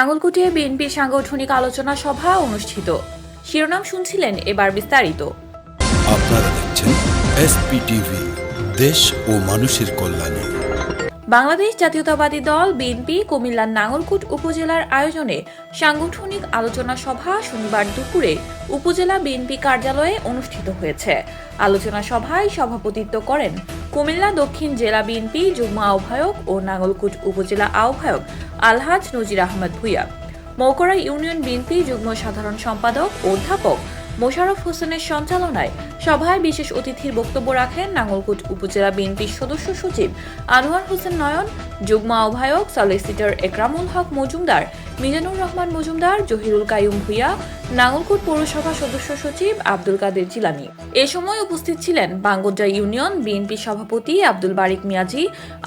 নাঙ্গলকোটে বিএনপির সাংগঠনিক আলোচনা সভা অনুষ্ঠিত। শিরোনাম শুনছিলেন, এবার বিস্তারিত। আপনারা দেখছেন এসপিটিভি, দেশ ও মানুষের কল্যাণে। বাংলাদেশ জাতীয়তাবাদী দল বিএনপি কুমিল্লার নাঙ্গলকোট উপজেলার আয়োজনে সাংগঠনিক আলোচনা সভা শনিবার দুপুরে উপজেলা বিএনপি কার্যালয়ে অনুষ্ঠিত হয়েছে। আলোচনা সভায় সভাপতিত্ব করেন কুমিল্লা দক্ষিণ জেলা বিএনপি যুগ্ম আহ্বায়ক ও নাঙ্গলকোট উপজেলা আহ্বায়ক আলহাজ নজির আহমেদ ভূঁইয়া। মৌকড়া ইউনিয়ন বিএনপি যুগ্ম সাধারণ সম্পাদক অধ্যাপক মোশাররফ হোসেনের সঞ্চালনায় সভায় বিশেষ অতিথির বক্তব্য রাখেন নাঙ্গলকোট উপজেলা বিএনপির সদস্য সচিব আনোয়ার হোসেন নয়ন, যুগ্ম আহ্বায়ক সলিসিটর একরামুল হক মজুমদার, মিজানুর রহমান মজুমদার, জহিরুল কাইয়ুম ভূঁইয়া, নাঙ্গলকোট পৌরসভা সদস্য সচিব আব্দুল কাদের জিলানী। এ সময় উপস্থিত ছিলেন বাঙ্গোদ্রা ইউনিয়ন বিএনপি সভাপতি আব্দুল বারিক মিয়াজি,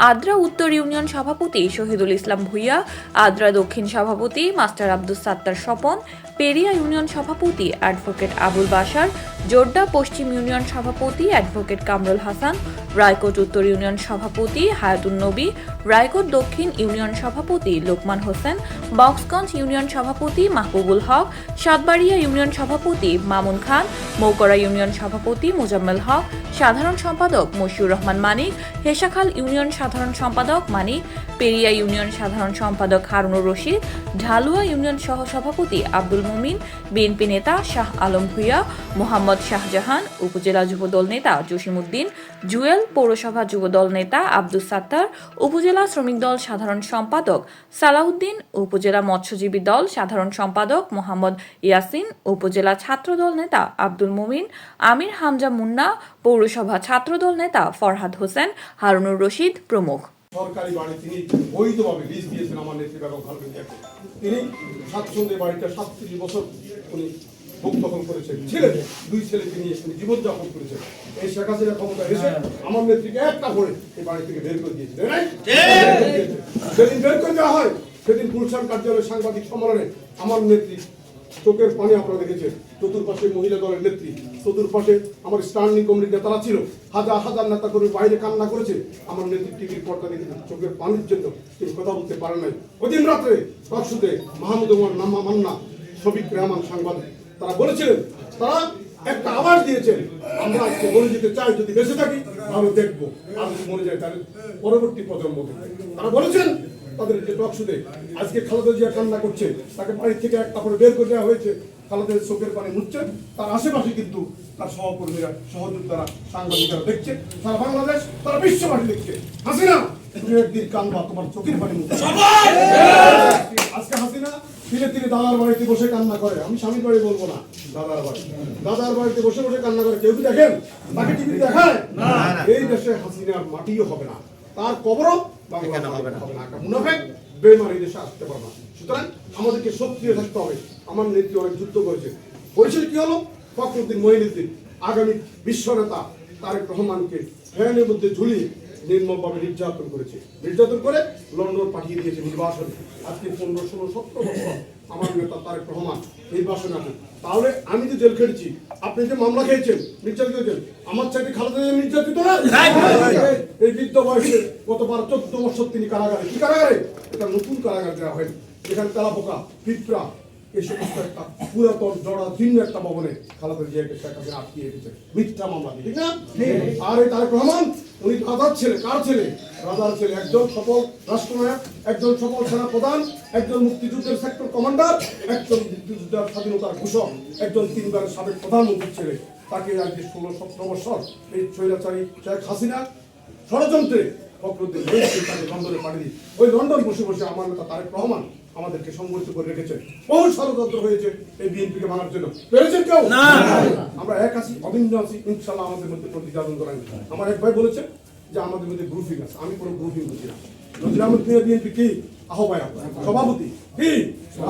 আদ্রা উত্তর ইউনিয়ন সভাপতি শহীদুল ইসলাম ভূঁইয়া, আদ্রা দক্ষিণ সভাপতি মাস্টার আব্দুল সাত্তার স্বপন, পেরিয়া ইউনিয়ন সভাপতি অ্যাডভোকেট আবুল বাশার, জোড্ডা পশ্চিম ইউনিয়ন সভাপতি অ্যাডভোকেট কামরুল হাসান, রায়কোট উত্তর ইউনিয়ন সভাপতি হায়াতুন নবী, রায়কোট দক্ষিণ ইউনিয়ন সভাপতি লোকমান হোসেন, বক্সগঞ্জ ইউনিয়ন সভাপতি মাহবুবুল হক, সাতবাড়িয়া ইউনিয়ন সভাপতি মামুন খান, মৌকড়া ইউনিয়ন সভাপতি মোজাম্মেল হক, সাধারণ সম্পাদক মশিউর রহমান মানিক, হেসাখাল ইউনিয়ন সাধারণ সম্পাদক মানিক, পেরিয়া ইউনিয়ন সাধারণ সম্পাদক হারুনুর রশিদ, ঢালুয়া ইউনিয়ন সহ সভাপতি আব্দুল মুমিন, বিএনপি নেতা শাহ আলম ভূঁইয়া, মোহাম্মদ শাহজাহান, উপজেলা যুবদল নেতা জসিমউদ্দিন, জুয়েল, পৌরসভা যুবদল নেতা আব্দুল সাত্তার, উপজেলা শ্রমিক দল সাধারণ সম্পাদক সালাউদ্দিন, উপজেলা মৎস্যজীবী দল সাধারণ সম্পাদক মোহাম্মদ ইয়াসিন, উপজেলা ছাত্রদল নেতা আব্দুল মুমিন, আমির হামজা মুন্না, পৌরসভা ছাত্রদল নেতা ফরহাদ হোসেন, হারুনুর রশিদ প্রমুখ। সরকারি বাড়ি তিনি বৈধভাবে লিজ দিয়েছেন আমার নেত্রী বেগম খালেদা জিয়াকে। তিনি স্বাচ্ছন্দ্যে বাড়িটা 37 বছর উনি ভোগ দখল করেছেন, ছিলেন 2 ছেলেকে নিয়ে তিনি জীবনযাপন করেছেন। এই শেখ হাসিনা ক্ষমতা এসে আমার নেত্রীকে একটা করে এই বাড়ি থেকে বের করে দিয়েছে। সেদিন বের করে দেওয়া হয়, সেদিন গুলশান কার্যালয়ের সাংবাদিক সম্মেলনে আমার নেত্রী চোখের পানি আপনারা দেখেছেন। চতুর্পাশে মহিলা দলের নেত্রী, চতুর্পাশে আমার স্ট্যান্ডিং কমিটির নেতারা ছিল, হাজার হাজার নেতা করে বাইরে কান্না করেছে। আমার নেত্রী টিভির পর্দা দেখেছে, চোখের পানির জন্য তিনি কথা বলতে পারেন নাই। ওই দিন রাত্রে টকশুতে মাহমুদ ওমর নামা মান্না, শফিক রেহমান সাংবাদিক, তারা বলেছিলেন, তারা একটা আওয়াজ দিয়েছেন, আমরা আজকে মরে যেতে চাই, যদি বেঁচে থাকি তাহলে দেখবো, আর যদি মরে যায় তাহলে পরবর্তী প্রজন্ম দেখবে। তারা বলেছেন তাদের যে টকশুতে, আজকে খালেদা জিয়া কান্না করছে, তাকে বাড়ি থেকে একটা করে বের করে দেওয়া হয়েছে, খালেদার চোখের পানি মুছছে, তার আশেপাশে কিন্তু তার সহকর্মীরা, সহযোদ্ধারা, সাংবাদিকরা দেখছে, সারা বাংলাদেশ, তারা বিশ্ববাসী দেখছে। হাসিনা তুমি একদিন কানবা, তোমার চোখের পানি মুছছে। আজকে হাসিনা ধীরে ধীরে দাদার বাড়িতে বসে কান্না করে। আমি স্বামীর বাড়ি বলবো না, দাদার বাড়িতে বসে বসে কান্না করে। কেউ কি দেখেন? তাকে টিভি দেখায়? এই দেশে হাসিনার মাটিও হবে না, তার কবরও বাংলা হবে না। একটা মুনাফেক বেঈমান এই দেশে আসতে পারে না। সুতরাং আমাদেরকে সক্রিয় থাকতে হবে। আমার নেত্রী অনেক যুদ্ধ করেছে, হয়েছে কি হলো, ফখরুদ্দিন মঈনুদ্দিন আগামী বিশ্ব নেতা তারেক রহমানকে ফ্যানের মধ্যে ঝুলিয়ে নির্মমভাবে নির্যাতন করেছে, নির্যাতন করে লন্ডন পাঠিয়ে দিয়েছে নির্বাসনে। আজকে 15, 16, 17 বছর আমার নেতা তারেক রহমান নির্বাসনে আছে। তাহলে আমি যে জেল খেটেছি, আপনি যে মামলা খেয়েছেন, নির্যাতিত হয়েছেন, আমার চাইতে খালেদা জিয়া নির্যাতিত না? এই বৃদ্ধ বয়সে গতবার 14 বছর তিনি কারাগারে। কি কারাগারে? এটা নতুন কারাগার দেওয়া হয়নি, যেখানে তেলাপোকা, পিঁপড়া, এই সমস্ত একটা পুরাতন জড়া জীর্ণ একটা ভবনে খালেদা জিয়াকে শেখ হাসিনা আটকিয়ে রেখেছে মিথ্যা মামলা দিয়ে, ঠিক না? আর এই তারেক রহমান উনি রাজার ছেলে। কার ছেলে? রাজার ছেলে। একজন সফল রাষ্ট্রনায়ক, একজন সফল সেনা প্রধান, একজন মুক্তিযুদ্ধের সেক্টর কমান্ডার, একজন মুক্তিযুদ্ধের স্বাধীনতার ঘোষক, একজন 3 বারের সাবেক প্রধানমন্ত্রীর ছেলে। তাকে আজকে 16-17 বছর এই স্বৈরাচারী শেখ হাসিনা ষড়যন্ত্রে ফখরুদ্দিন তাকে লন্ডনে পাঠিয়ে দিই। ওই লন্ডন বসে বসে আমার নেতা তারেক রহমান আমাদেরকে সংগঠিত করে রেখেছে। বহু ষড়যন্ত্র হয়েছে এই বিএনপিকে ভাঙার জন্য। পেরেছেন কেউ? আমরা এক আছি, অভিন্ন আছি, ইনশাল্লাহ আমাদের মধ্যে প্রতিযাদন করাই। আমার এক ভাই বলেছে যে আমাদের মধ্যে গ্রুপিং আছে। আমি কোনো গ্রুপিং বুঝি না। নজির আহমেদ ভূঁইয়া বিএনপি কি আহ্বায়ক, সভাপতি কি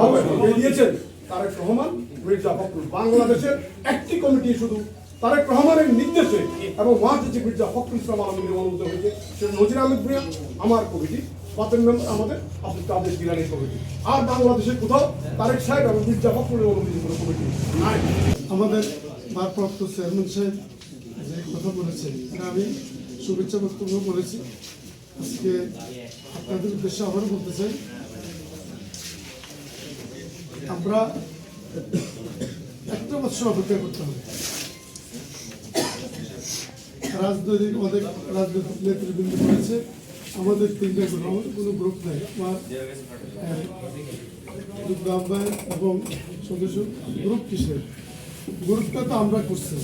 আহ্বায়ক দিয়েছেন তারেক রহমান, মির্জা ফখরুল। বাংলাদেশের একটি কমিটি শুধু তারেক রহমানের নির্দেশে এবং মহাসচিব মির্জা ফখরুল ইসলাম আলমগীর অনুমোদিত হয়েছে, সেটা নজির আহমেদ ভূঁইয়া আমার কমিটি, বাতেন মেম্বার আমাদের আব্দুল কাদের জিলানীর কমিটি। আর বাংলাদেশের কোথাও তারেক সাহেব এবং মির্জা ফখরুলের অনুমোদিত কোনো কমিটি নাই। আমাদের ভারপ্রাপ্ত চেয়ারম্যান সাহেব যে কথা বলেছেন, এটা আমি শুভেচ্ছা বক্তব্য বলেছি। আজকে আপনাদের উদ্দেশ্যে আবারও বলতে চাই, আমরা একটা বছর অপেক্ষা করতে হবে। রাজনৈতিক অনেক রাজনৈতিক নেতৃবৃন্দ করেছে, আমাদের তিনটা গ্রুপ, কোনো গ্রুপ নেই। আমার আহ্বায়ক এবং সদস্য গ্রুপ কিসের গ্রুপটা তো আমরা করছি।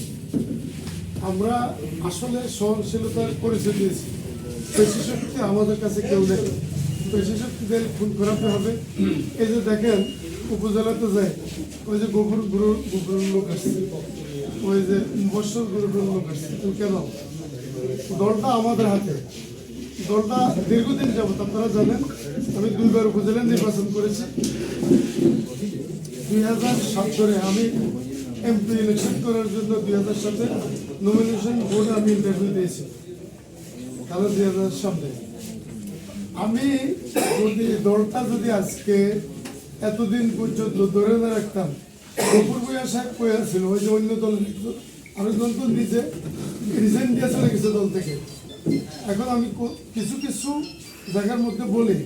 আমরা আসলে সহনশীলতার পরিচয় দিয়েছি। পেশি শক্তি আমাদের কাছে কেউ নেই, পেশি শক্তিদের খুন করাতে হবে। এই যে দেখেন উপজেলাতে যায়, ওই যে গোবরের লোক আসছে, ওই যে বৎসর গোবরের লোক আসছে, কেন? দলটা আমাদের হাতে, দলটা দীর্ঘদিন যাবত আপনারা জানেন আমি 2বার উপজেলা নির্বাচন করেছি। 2007 ধরে আমি এমপি ইলেকশন করার জন্য 2007 নমিনেশন বোর্ডে আমি ইন্টারভিউ দিয়েছি, তাহলে 2000 সামনে। আমি যদি দলটা যদি আজকে এতদিন পর্যন্ত ধরে না রাখতাম, গফুর ভূঁইয়া সাহেব কয়েছিল ওই যে অন্য দল আরেকজন তো নিজে রিজাইন দিয়ে চলে গেছে দল থেকে। এখন আমি কিছু কিছু জায়গার মধ্যে বলি,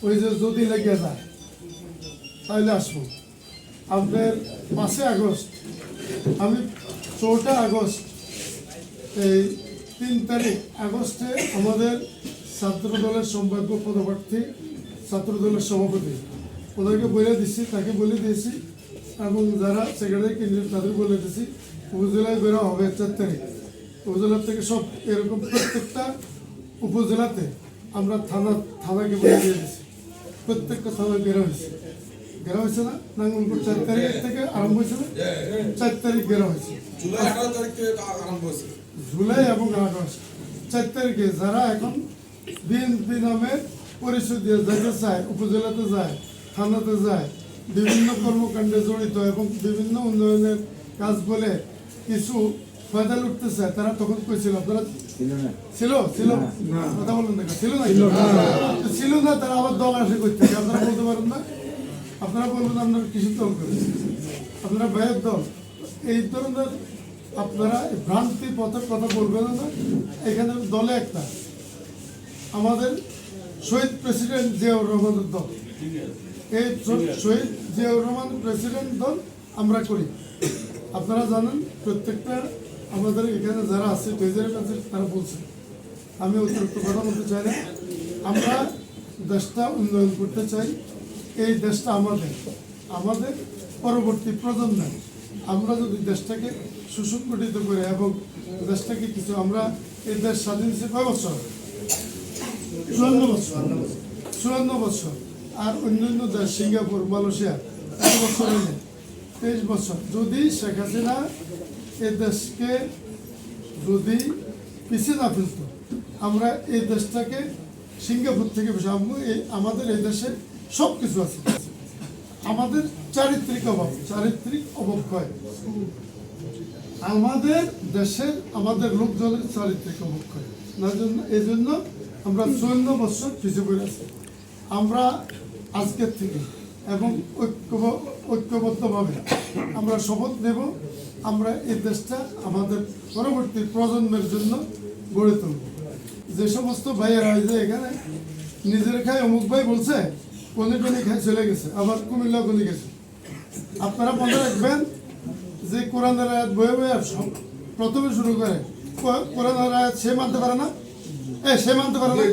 ওই যে যদি লেগে যায় তাহলে আসবো। আপনার 5 আগস্ট, আমি 4 আগস্ট, এই 3 তারিখ আগস্টে আমাদের ছাত্র দলের সম্ভাব্য পদপ্রার্থী, ছাত্র দলের সভাপতি ওদেরকে বলে দিচ্ছি, তাকে বলে দিয়েছি, এবং যারা সেক্রেটারি ক্যান্ডিডেট তাদের বলে দিয়েছি উপজেলায় বেরো হবে 4 তারিখ। উপজেলা থেকে সব এরকম প্রত্যেকটা উপজেলাতে আমরা থানাকে বলে দিয়ে দিয়েছি, প্রত্যেকটা থানায় বেরো হয়েছে না? নাঙ্গলপুর 4 তারিখ থেকে আরম্ভ হয়েছে না? 4 তারিখ বেরো হয়েছে, জুলাই এবং আগস্ট। 4 তারিখে যারা এখন বিএনপি নামে পরিচয় দিয়ে যেতে চায়, উপজেলাতে যায়, থানাতে যায়, বিভিন্ন কর্মকাণ্ডে জড়িত এবং বিভিন্ন উন্নয়নের কাজ বলে কিছু ফায়দা লুটতে চায়, তারা তখন কইছিল আপনারা ছিল কথা বলেন না, ছিল না, তারা আবার দল আসে করতে। আপনারা বলতে পারেন না, আপনারা বলবেন আপনারা কৃষি দল করেন, আপনারা ভাইয়ের দল। এই ধরনের আপনারা ভ্রান্তি পথের কথা বলবেন না। এখানে দলে একটা আমাদের শহীদ প্রেসিডেন্ট জিয়াউর রহমানের দল, এই শহীদ জিয়াউর রহমান প্রেসিডেন্ট দল আমরা করি। আপনারা জানেন প্রত্যেকটা আমাদের এখানে যারা আছে ট্রেজারি কাছে তারা বলছে, আমি অতিরিক্ত কথা বলতে চাই না। আমরা দেশটা উন্নয়ন করতে চাই, এই দেশটা আমাদের পরবর্তী প্রজন্মের। আমরা যদি দেশটাকে সুসংগঠিত করে এবং দেশটাকে কিছু, আমরা এই দেশ স্বাধীন হয়েছে কয় বছর? 54 বছর। আর অন্যান্য দেশ সিঙ্গাপুর, মালয়েশিয়া 1 বছর হলে 23 বছর। যদি শেখ হাসিনা এই দেশকে যদি পিছিয়ে না ফেলত, আমরা এই দেশটাকে সিঙ্গাপুর থেকে বসে আমাদের এই দেশে সব কিছু আছে, আমাদের চারিত্রিক অভাব হয়, আমাদের দেশের আমাদের লোকজনের চারিত্রিক অভাব হয় না, এই জন্য আমরা 54 বছর পিছিয়ে পড়ে আছি। আমরা আজকের থেকে এবং ঐক্যবদ্ধভাবে আমরা শপথ নেব, আমরা এই দেশটা আমাদের পরবর্তী প্রজন্মের জন্য গড়ে তুলব। যে সমস্ত ভাইয়েরা যে এখানে নিজের খায়, অমুক ভাই বলছে কোনে খায় চলে গেছে, আবার কুমিল্লা কোনে গেছে। আপনারা মনে রাখবেন যে কোরআনের আয়াত বয়ে প্রথমে শুরু করে, কোরআনের আয়াত সে মানতে পারে না, সে মানতে পারে না,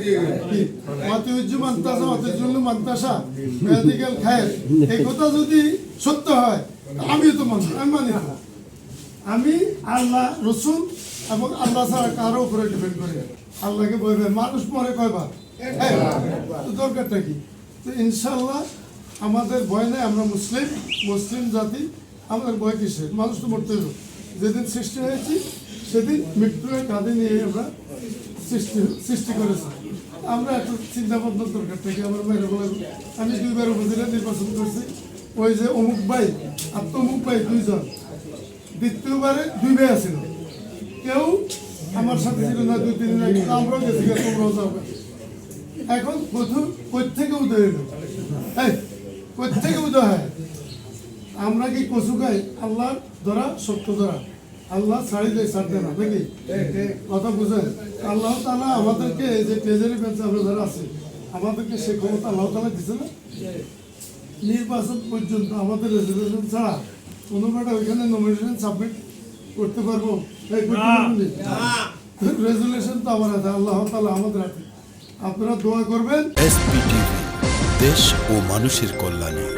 এই কথা যদি সত্য হয় আমিও তো মানি, আমি মানি না। আমি আল্লাহ, রসুল এবং আল্লাহ ছাড়া কারো উপরে ডিপেন্ড করি। আল্লাহকে বলবে মানুষ মরে কয়বার, দরকারটা কি? তো ইনশাল্লাহ আমাদের ভয় নেই, আমরা মুসলিম জাতি, আমাদের ভয় কিসের? মানুষ তো মরতে হবে। যেদিন সৃষ্টি হয়েছি সেদিন মৃত্যুর কাঁধে নিয়ে আমরা সৃষ্টি করেছি। আমরা একটু চিন্তা ভাবনার দরকার থেকে আমার বাইরে বলে, আমি 2বার উপজেলা নির্বাচন করছি, ওই যে অমুক ভাই আর তমুক ভাই 2 জন, দ্বিতীয়বারে 2 ভাই আছিল, কেউ আমার সাথে ছিল না, 2-3 দিন আগে আমরাও গেছি, তোমরাও যাবে। এখন কোথেকে উদয় হইল, কোথেকে উদয় হয়? আমরা কি কচু খাই? আল্লাহ ধরা সত্য ধরা, আল্লাহ ছাড়ি দেয়, ছাড়তে না, নাকি কথা বুঝেন? আল্লাহ তাআলা আমাদেরকে এই যে ট্রেজারি বেঞ্চে আমরা যারা আছি, আমাদেরকে সে ক্ষমতা আল্লাহ তাআলা দিচ্ছে না? নির্বাচন পর্যন্ত আমাদের রেজুলেশন ছাড়া কোনো বেটা ওইখানে নমিনেশন সাবমিট করতে পারবো? রেজুলেশন তো আমার হাতে, আল্লাহ তাআলা আমাদের হাতে। আপনারা দোয়া করবেন। SPTV দেশ ও মানুষের কল্যাণে।